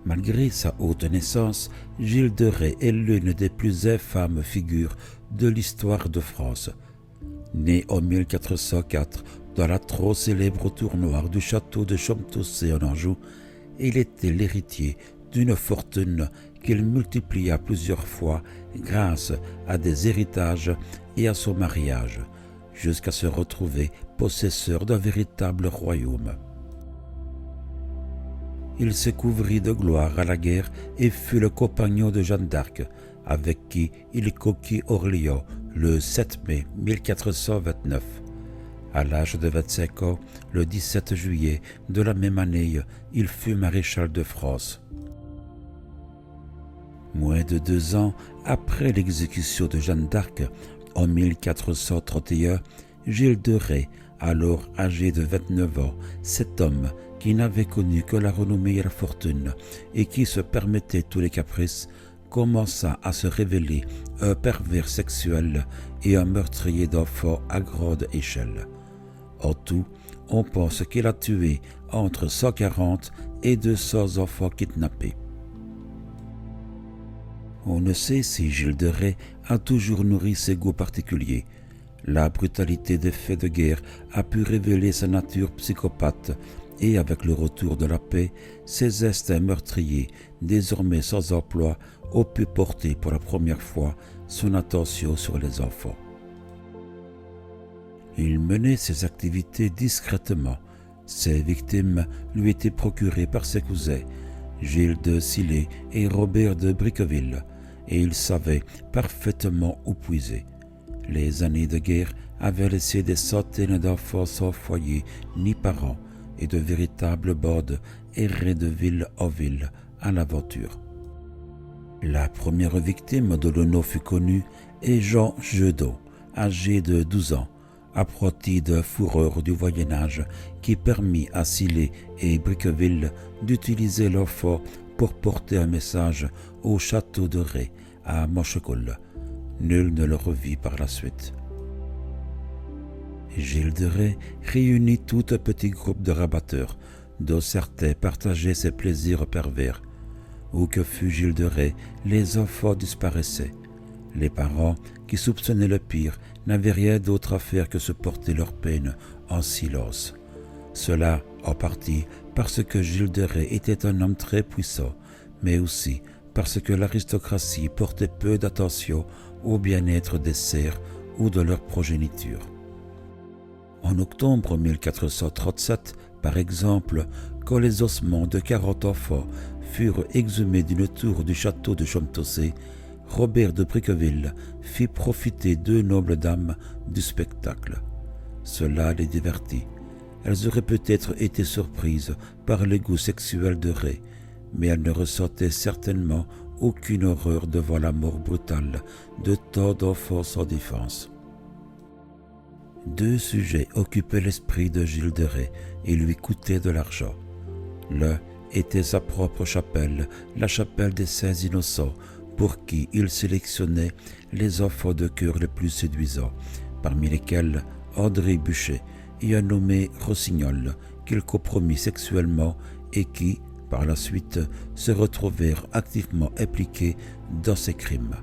Malgré sa haute naissance, Gilles de Rais est l'une des plus infâmes figures de l'histoire de France. Né en 1404 dans la trop célèbre tour noire du château de Champtocé en Anjou, il était l'héritier d'une fortune qu'il multiplia plusieurs fois grâce à des héritages et à son mariage, jusqu'à se retrouver possesseur d'un véritable royaume. Il se couvrit de gloire à la guerre et fut le compagnon de Jeanne d'Arc, avec qui il conquit Orléans le 7 mai 1429. À l'âge de 25 ans, le 17 juillet de la même année, il fut maréchal de France. Moins de 2 ans après l'exécution de Jeanne d'Arc, en 1431, Gilles de Rais, alors âgé de 29 ans, cet homme qui n'avait connu que la renommée et la fortune et qui se permettait tous les caprices, commença à se révéler un pervers sexuel et un meurtrier d'enfants à grande échelle. En tout, on pense qu'il a tué entre 140 et 200 enfants kidnappés. On ne sait si Gilles de Rais a toujours nourri ses goûts particuliers. La brutalité des faits de guerre a pu révéler sa nature psychopathe et avec le retour de la paix, ses instincts meurtriers, désormais sans emploi, ont pu porter pour la première fois son attention sur les enfants. Il menait ses activités discrètement. Ses victimes lui étaient procurées par ses cousins, Gilles de Sillé et Robert de Briqueville, et il savait parfaitement où puiser. Les années de guerre avaient laissé des centaines d'enfants sans foyer ni parents, et de véritables bandes erraient de ville en ville à l'aventure. La première victime de Lenot fut connue et Jean Jeudon, âgé de 12 ans, apprenti de fourreur du Moyen-Âge qui permit à Sillé et Briqueville d'utiliser l'enfant pour porter un message au château de Rais à Manchecoul. Nul ne le revit par la suite. Gilles de Rais réunit tout un petit groupe de rabatteurs, dont certains partageaient ses plaisirs pervers. Où que fût Gilles de Rais, les enfants disparaissaient. Les parents, qui soupçonnaient le pire, n'avaient rien d'autre à faire que se porter leur peine en silence. Cela, en partie, parce que Gilles de Rais était un homme très puissant, mais aussi parce que l'aristocratie portait peu d'attention au bien-être des serfs ou de leur progéniture. En octobre 1437, par exemple, quand les ossements de 40 enfants furent exhumés d'une tour du château de Champtocé, Robert de Briqueville fit profiter 2 nobles dames du spectacle. Cela les divertit. Elles auraient peut-être été surprises par les goûts sexuels de Rais, mais elles ne ressentaient certainement aucune horreur devant la mort brutale de tant d'enfants sans défense. 2 sujets occupaient l'esprit de Gilles de Rais et lui coûtaient de l'argent. L'un était sa propre chapelle, la chapelle des Saints Innocents, pour qui il sélectionnait les enfants de cœur les plus séduisants, parmi lesquels André Buchet et un nommé Rossignol, qu'il compromit sexuellement et qui, par la suite, se retrouvèrent activement impliqués dans ces crimes.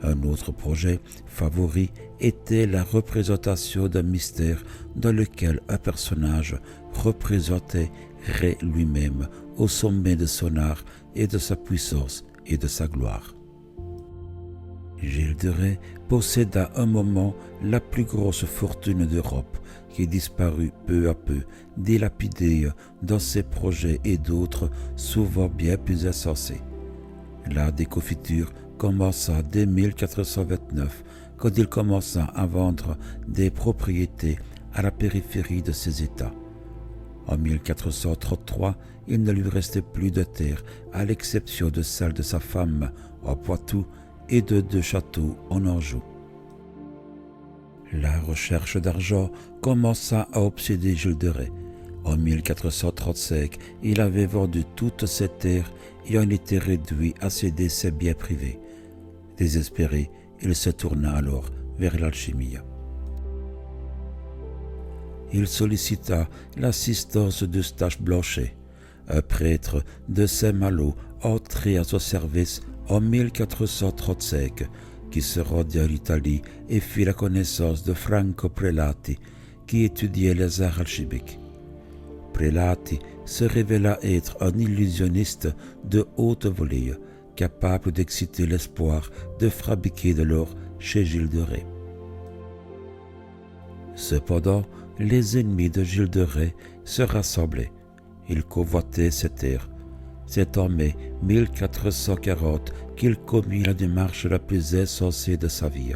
Un autre projet favori était la représentation d'un mystère dans lequel un personnage représentait Rais lui-même au sommet de son art et de sa puissance et de sa gloire. Gilles de Rais posséda un moment la plus grosse fortune d'Europe qui disparut peu à peu, dilapidée dans ses projets et d'autres souvent bien plus insensés. La déconfiture commença dès 1429 quand il commença à vendre des propriétés à la périphérie de ses États. En 1433, il ne lui restait plus de terre à l'exception de celle de sa femme en Poitou et de 2 châteaux en Anjou. La recherche d'argent commença à obséder Gilles de Rais. En 1435, il avait vendu toutes ses terres et en était réduit à céder ses biens privés. Désespéré, il se tourna alors vers l'alchimie. Il sollicita l'assistance d'Eustache Blanchet, un prêtre de Saint-Malo entré à son service en 1435, qui se rendit en Italie et fit la connaissance de Franco Prelati, qui étudiait les arts alchimiques. Prelati se révéla être un illusionniste de haute volée, capable d'exciter l'espoir de fabriquer de l'or chez Gilles de Rais. Cependant, les ennemis de Gilles de Rais se rassemblaient. Ils convoitaient ses terres. C'est en mai 1440 qu'il commit la démarche la plus insensée de sa vie,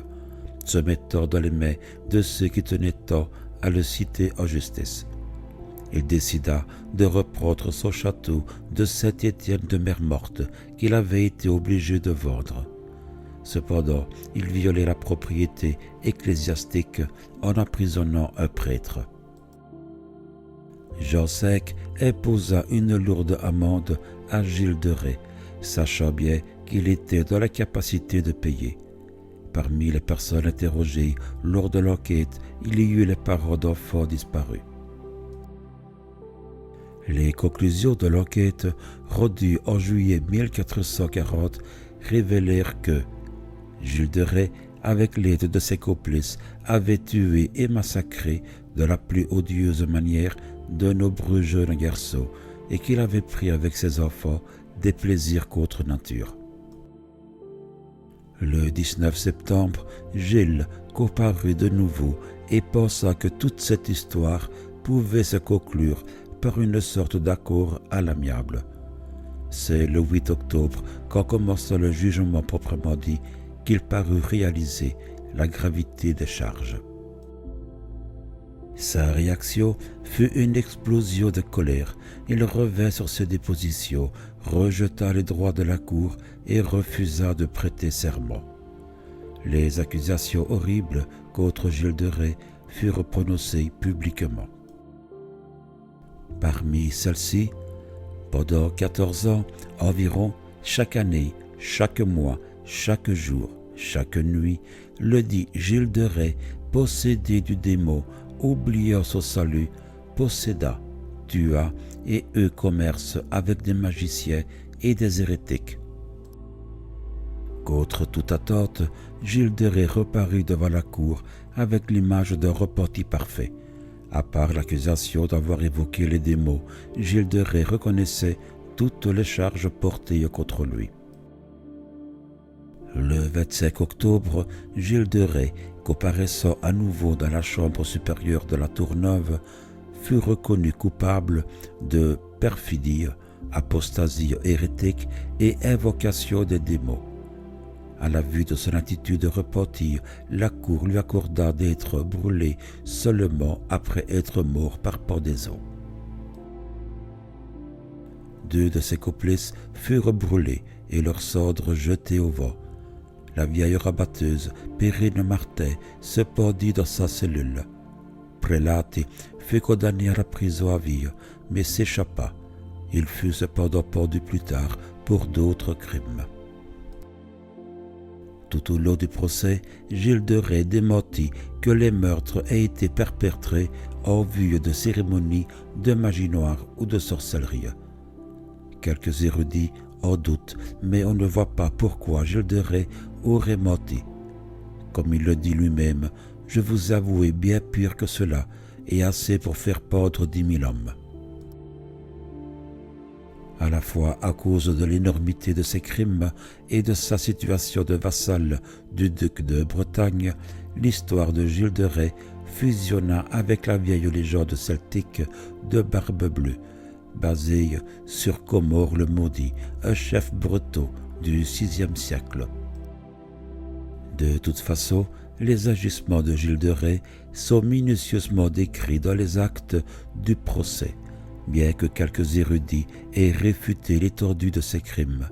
se mettant dans les mains de ceux qui tenaient tant à le citer en justice. Il décida de reprendre son château de Saint-Étienne de Mer-Morte qu'il avait été obligé de vendre. Cependant, il violait la propriété ecclésiastique en emprisonnant un prêtre. Jean V imposa une lourde amende à Gilles de Rais, sachant bien qu'il était dans la capacité de payer. Parmi les personnes interrogées lors de l'enquête, il y eut les parents d'enfants disparus. Les conclusions de l'enquête, rendues en juillet 1440, révélèrent que Gilles de Rais, avec l'aide de ses complices, avait tué et massacré de la plus odieuse manière de nombreux jeunes garçons et qu'il avait pris avec ses enfants des plaisirs contre nature. Le 19 septembre, Gilles comparut de nouveau et pensa que toute cette histoire pouvait se conclure par une sorte d'accord à l'amiable. C'est le 8 octobre, quand commença le jugement proprement dit, qu'il parut réaliser la gravité des charges. Sa réaction fut une explosion de colère. Il revint sur ses dépositions, rejeta les droits de la cour et refusa de prêter serment. Les accusations horribles contre Gilles de Rais furent prononcées publiquement. Parmi celles-ci, pendant 14 ans environ, chaque année, chaque mois, chaque jour, chaque nuit, le dit Gilles de Rais, possédé du démon, oubliant son salut, posséda, tua et eut commerce avec des magiciens et des hérétiques. Contre toute attente, Gilles de Rais reparut devant la cour avec l'image d'un repenti parfait. À part l'accusation d'avoir évoqué les démons, Gilles de Rais reconnaissait toutes les charges portées contre lui. Le 25 octobre, Gilles de Rais, comparaissant à nouveau dans la chambre supérieure de la Tourneuve, fut reconnu coupable de perfidie, apostasie hérétique et invocation des démons. À la vue de son attitude repentie, la cour lui accorda d'être brûlé seulement après être mort par pendaison. 2 de ses complices furent brûlés et leurs cendres jetées au vent. La vieille rabatteuse, Perrine Martin, se pendit dans sa cellule. Prelati fut condamné à la prison à vie, mais s'échappa. Il fut cependant pendu plus tard pour d'autres crimes. Tout au long du procès, Gilles de Rais démentit que les meurtres aient été perpétrés en vue de cérémonies de magie noire ou de sorcellerie. Quelques érudits en doutent, mais on ne voit pas pourquoi Gilles de Rais aurait menti. Comme il le dit lui-même, « Je vous avouais bien pire que cela, et assez pour faire pendre 10 000 hommes. » À la fois à cause de l'énormité de ses crimes et de sa situation de vassal du duc de Bretagne, l'histoire de Gilles de Rais fusionna avec la vieille légende celtique de Barbe Bleue, basée sur Comor le Maudit, un chef breton du VIe siècle. De toute façon, les agissements de Gilles de Rais sont minutieusement décrits dans les actes du procès, bien que quelques érudits aient réfuté l'étendue de ses crimes,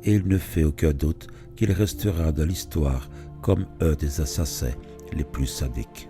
et il ne fait aucun doute qu'il restera dans l'histoire comme un des assassins les plus sadiques.